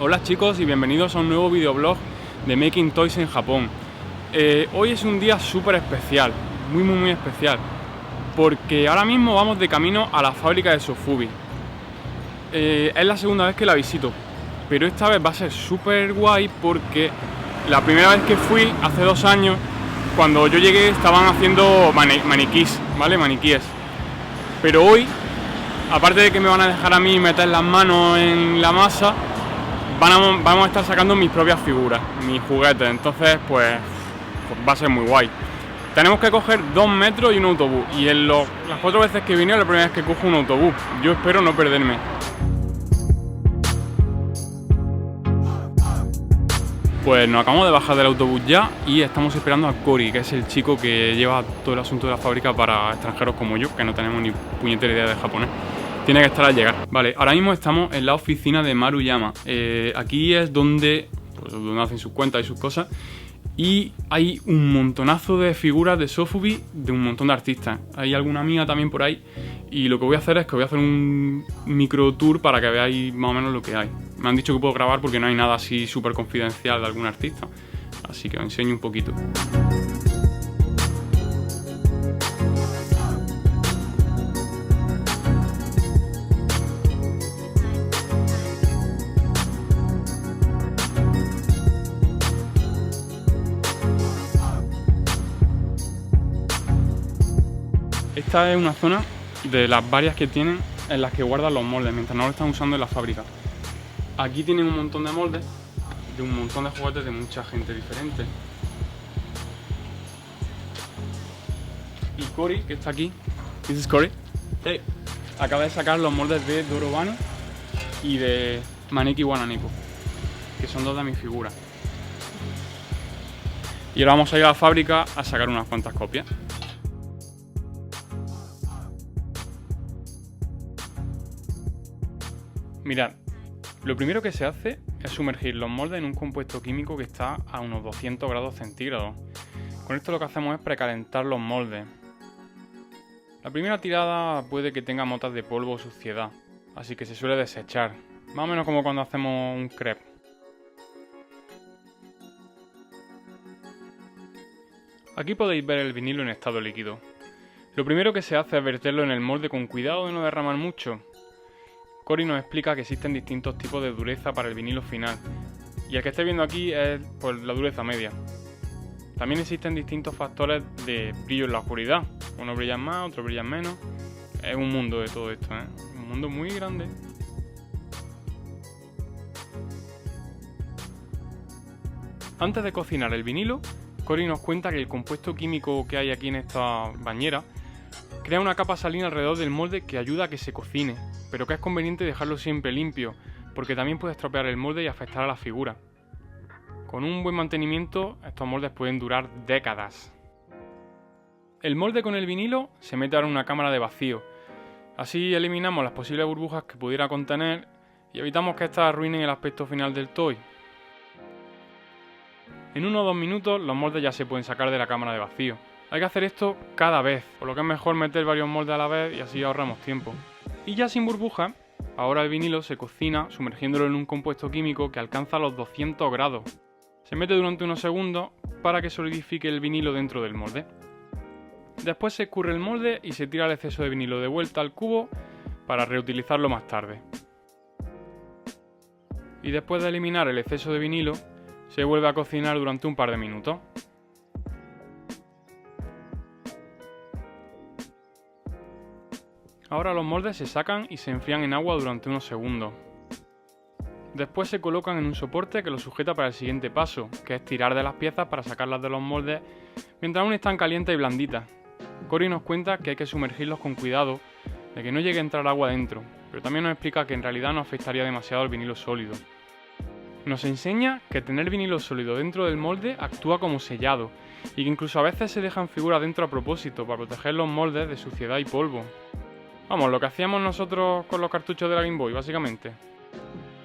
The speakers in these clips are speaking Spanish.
Hola chicos y bienvenidos a un nuevo videoblog de Making Toys en Japón. Hoy es un día súper especial, muy especial, porque ahora mismo vamos de camino a la fábrica de Sofubi. Es la segunda vez que la visito, pero esta vez va a ser súper guay porque la primera vez que fui, hace 2 años, cuando yo llegué estaban haciendo maniquíes, ¿vale? Maniquíes. Pero hoy, aparte de que me van a dejar a mí meter las manos en la masa, vamos a estar sacando mis propias figuras, mis juguetes, entonces pues va a ser muy guay. Tenemos que coger 2 metros y un autobús, y las 4 veces que he venido es la primera vez que cojo un autobús. Yo espero no perderme. Pues nos acabamos de bajar del autobús ya y estamos esperando a Cory, que es el chico que lleva todo el asunto de la fábrica para extranjeros como yo, que no tenemos ni puñetera idea de japonés. Tiene que estar al llegar. Vale, ahora mismo estamos en la oficina de Maruyama. Aquí es donde hacen sus cuentas y sus cosas. Y hay un montonazo de figuras de Sofubi de un montón de artistas. Hay alguna mía también por ahí. Y lo que voy a hacer es que voy a hacer un micro tour para que veáis más o menos lo que hay. Me han dicho que puedo grabar porque no hay nada así súper confidencial de algún artista. Así que os enseño un poquito. Esta es una zona de las varias que tienen en las que guardan los moldes mientras no lo están usando en la fábrica. Aquí tienen un montón de moldes de un montón de juguetes de mucha gente diferente. Y Cory, que está aquí, this is Cory, hey, acaba de sacar los moldes de Dorobani y de Maneki Wananipo, que son 2 de mis figuras. Y ahora vamos a ir a la fábrica a sacar unas cuantas copias. Mirad, lo primero que se hace es sumergir los moldes en un compuesto químico que está a unos 200 grados centígrados. Con esto lo que hacemos es precalentar los moldes. La primera tirada puede que tenga motas de polvo o suciedad, así que se suele desechar, más o menos como cuando hacemos un crepe. Aquí podéis ver el vinilo en estado líquido. Lo primero que se hace es verterlo en el molde con cuidado de no derramar mucho. Cory nos explica que existen distintos tipos de dureza para el vinilo final, y el que estáis viendo aquí es pues, la dureza media. También existen distintos factores de brillo en la oscuridad, unos brillan más, otros brillan menos. Es un mundo de todo esto, un mundo muy grande. Antes de cocinar el vinilo, Cory nos cuenta que el compuesto químico que hay aquí en esta bañera crea una capa salina alrededor del molde que ayuda a que se cocine, pero que es conveniente dejarlo siempre limpio, porque también puede estropear el molde y afectar a la figura. Con un buen mantenimiento, estos moldes pueden durar décadas. El molde con el vinilo se mete ahora en una cámara de vacío. Así eliminamos las posibles burbujas que pudiera contener y evitamos que estas arruinen el aspecto final del toy. En 1 o 2 minutos los moldes ya se pueden sacar de la cámara de vacío. Hay que hacer esto cada vez, por lo que es mejor meter varios moldes a la vez y así ahorramos tiempo. Y ya sin burbujas, ahora el vinilo se cocina sumergiéndolo en un compuesto químico que alcanza los 200 grados. Se mete durante unos segundos para que solidifique el vinilo dentro del molde. Después se escurre el molde y se tira el exceso de vinilo de vuelta al cubo para reutilizarlo más tarde. Y después de eliminar el exceso de vinilo, se vuelve a cocinar durante un par de minutos. Ahora los moldes se sacan y se enfrían en agua durante unos segundos. Después se colocan en un soporte que los sujeta para el siguiente paso, que es tirar de las piezas para sacarlas de los moldes mientras aún están calientes y blanditas. Cory nos cuenta que hay que sumergirlos con cuidado de que no llegue a entrar agua dentro, pero también nos explica que en realidad no afectaría demasiado al vinilo sólido. Nos enseña que tener vinilo sólido dentro del molde actúa como sellado y que incluso a veces se dejan figuras dentro a propósito para proteger los moldes de suciedad y polvo. Vamos, lo que hacíamos nosotros con los cartuchos de la Game Boy, básicamente.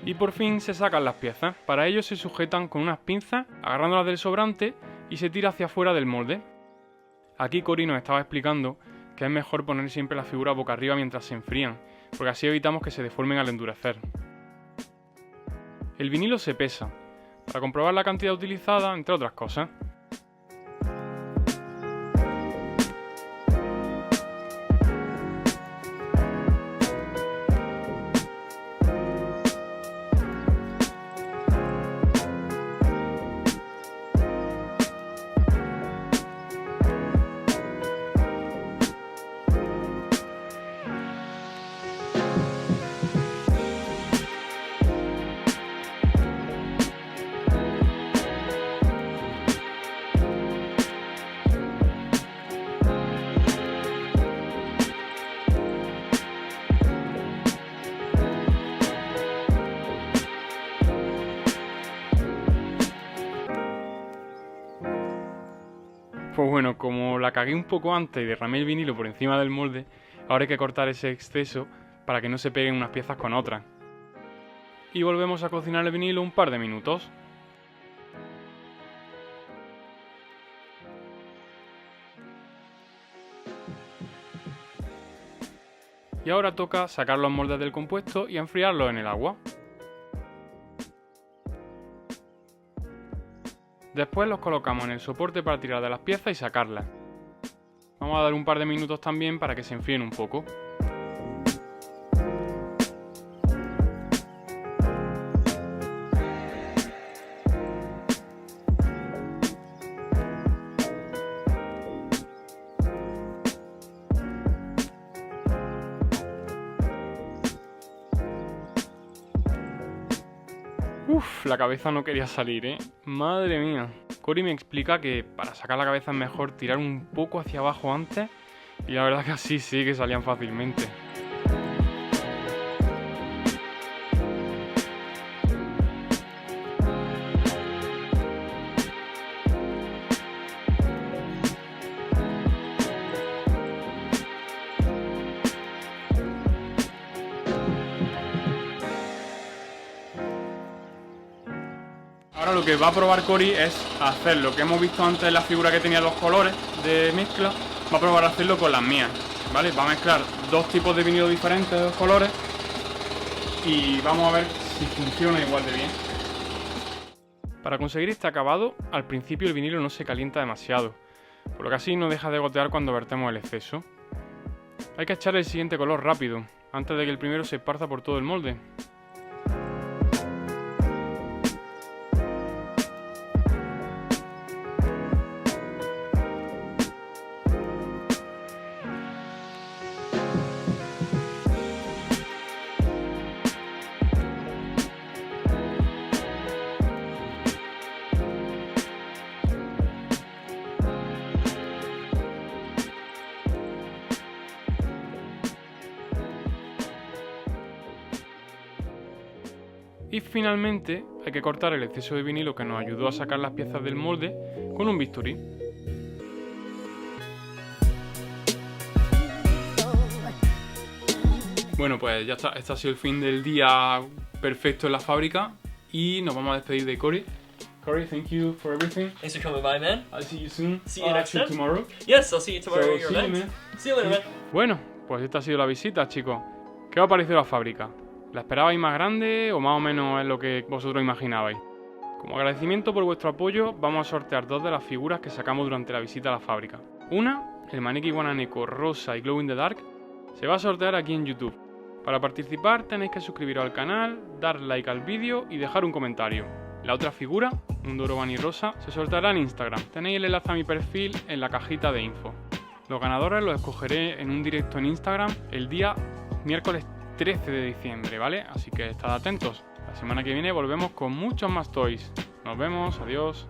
Y por fin se sacan las piezas. Para ello se sujetan con unas pinzas, agarrándolas del sobrante, y se tira hacia afuera del molde. Aquí Cory nos estaba explicando que es mejor poner siempre las figuras boca arriba mientras se enfrían, porque así evitamos que se deformen al endurecer. El vinilo se pesa, para comprobar la cantidad utilizada, entre otras cosas. Pues bueno, como la cagué un poco antes y derramé el vinilo por encima del molde, ahora hay que cortar ese exceso para que no se peguen unas piezas con otras. Y volvemos a cocinar el vinilo un par de minutos. Y ahora toca sacar los moldes del compuesto y enfriarlos en el agua. Después los colocamos en el soporte para tirar de las piezas y sacarlas. Vamos a dar un par de minutos también para que se enfríen un poco. Uf, la cabeza no quería salir, ¿eh? Madre mía. Cory me explica que para sacar la cabeza es mejor tirar un poco hacia abajo antes, y la verdad que así sí que salían fácilmente. Ahora lo que va a probar Cory es hacer lo que hemos visto antes en la figura que tenía los colores de mezcla. Va a probar a hacerlo con las mías, ¿vale? Va a mezclar dos tipos de vinilo diferentes de dos colores y vamos a ver si funciona igual de bien. Para conseguir este acabado, al principio el vinilo no se calienta demasiado, por lo que así no deja de gotear cuando vertemos el exceso. Hay que echar el siguiente color rápido, antes de que el primero se esparza por todo el molde. Y finalmente hay que cortar el exceso de vinilo que nos ayudó a sacar las piezas del molde con un bisturí. Bueno, pues ya está, este ha sido el fin del día perfecto en la fábrica y nos vamos a despedir de Cory. Cory, thank you for everything. Thanks for coming by, man. I'll see you soon. See you next time. Tomorrow. Yes, I'll see you tomorrow So, at your see you, event. man. See you later, man. Bueno, pues esta ha sido la visita, chicos. ¿Qué os ha parecido la fábrica? ¿La esperabais más grande o más o menos es lo que vosotros imaginabais? Como agradecimiento por vuestro apoyo, vamos a sortear dos de las figuras que sacamos durante la visita a la fábrica. Una, el maniquí guananeco rosa y glow in the dark, se va a sortear aquí en YouTube. Para participar tenéis que suscribiros al canal, dar like al vídeo y dejar un comentario. La otra figura, un Doro Bunny rosa, se sorteará en Instagram. Tenéis el enlace a mi perfil en la cajita de info. Los ganadores los escogeré en un directo en Instagram el día miércoles 13 de diciembre, ¿vale? Así que estad atentos. La semana que viene volvemos con muchos más toys. Nos vemos, adiós.